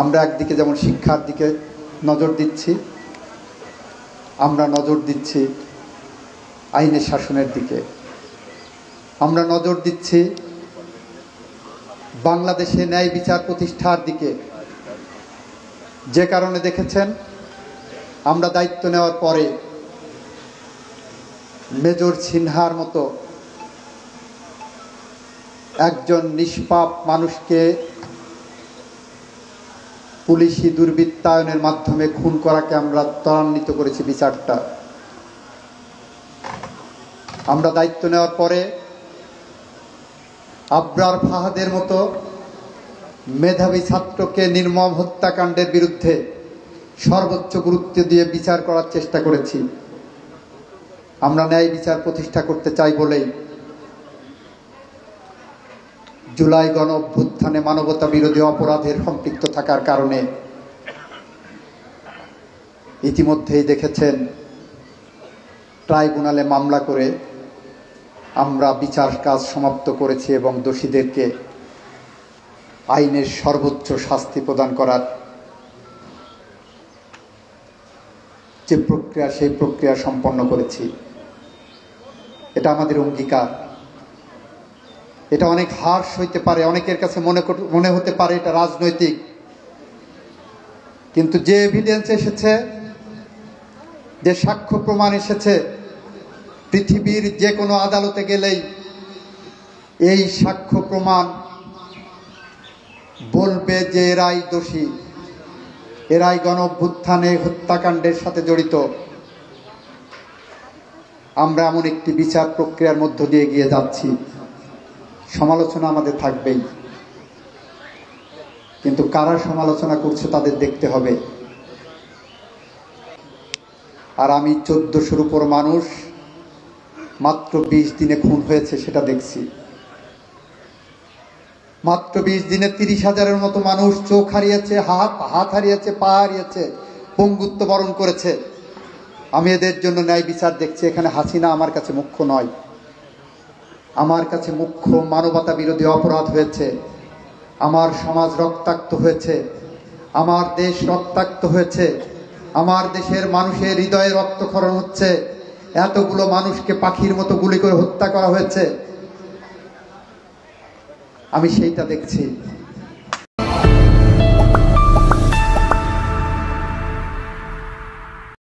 আমরা একদিকে যেমন শিক্ষার দিকে নজর দিচ্ছি, আমরা নজর দিচ্ছি আইনের শাসনের দিকে, আমরা নজর দিচ্ছি বাংলাদেশে ন্যায় বিচার প্রতিষ্ঠার দিকে। যে কারণে দেখেছেন আমরা দায়িত্ব নেওয়ার পরে মেজর সিনহার মতো একজন নিষ্পাপ মানুষকে পুলিশি দুর্বৃত্তায়নের মাধ্যমে খুন করাকে আমরা ত্বরান্বিত করেছি বিচারটা। আমরা দায়িত্ব নেওয়ার পরে আবরার ফাহাদের মতো মেধাবী ছাত্রকে নির্মম হত্যাকাণ্ডের বিরুদ্ধে সর্বোচ্চ গুরুত্ব দিয়ে বিচার করার চেষ্টা করেছি। আমরা ন্যায় বিচার প্রতিষ্ঠা করতে চাই বলেই জুলাই গণ অভ্যুত্থানে মানবতা বিরোধী অপরাধের সম্পৃক্ত থাকার কারণে ইতিমধ্যেই দেখেছেন ট্রাইব্যুনালে মামলা করে আমরা বিচার কাজ সমাপ্ত করেছি এবং দোষীদেরকে আইনের সর্বোচ্চ শাস্তি প্রদান করার যে প্রক্রিয়া, সেই প্রক্রিয়া সম্পন্ন করেছি। এটা আমাদের অঙ্গীকার। এটা অনেক হার্শ হইতে পারে, অনেকের কাছে মনে হতে পারে এটা রাজনৈতিক, কিন্তু যে এভিডেন্স এসেছে, যে সাক্ষ্য প্রমাণ এসেছে, পৃথিবীর যে কোনো আদালতে গেলেই এই সাক্ষ্য প্রমাণ বলবে যে এরাই দোষী, এরাই গণ অভ্যুত্থানে হত্যাকাণ্ডের সাথে জড়িত। আমরা এমন একটি বিচার প্রক্রিয়ার মধ্য দিয়ে এগিয়ে যাচ্ছি। সমালোচনা আমাদের থাকবেই, কিন্তু কারা সমালোচনা করছে তাদের দেখতে হবে। আর আমি 1400-র উপর মানুষ মাত্র 20 দিনে খুন হয়েছে সেটা দেখছি। মাত্র 20 দিনে 30,000-এর মতো মানুষ চোখ হারিয়েছে, হাত হারিয়েছে, পা হারিয়েছে, পঙ্গুত্ব বরণ করেছে। আমি এদের জন্য ন্যায় বিচার দেখছি। এখানে হাসিনা আমার কাছে মুখ্য নয়, আমার কাছে মুখ্য মানবতা বিরোধী অপরাধ হয়েছে। আমার সমাজ রক্তাক্ত হয়েছে, আমার দেশ রক্তাক্ত হয়েছে, আমার দেশের মানুষের হৃদয়ে রক্তক্ষরণ হচ্ছে। এতগুলো মানুষকে পাখির মতো গুলি করে হত্যা করা হয়েছে, আমি সেইটা দেখছি।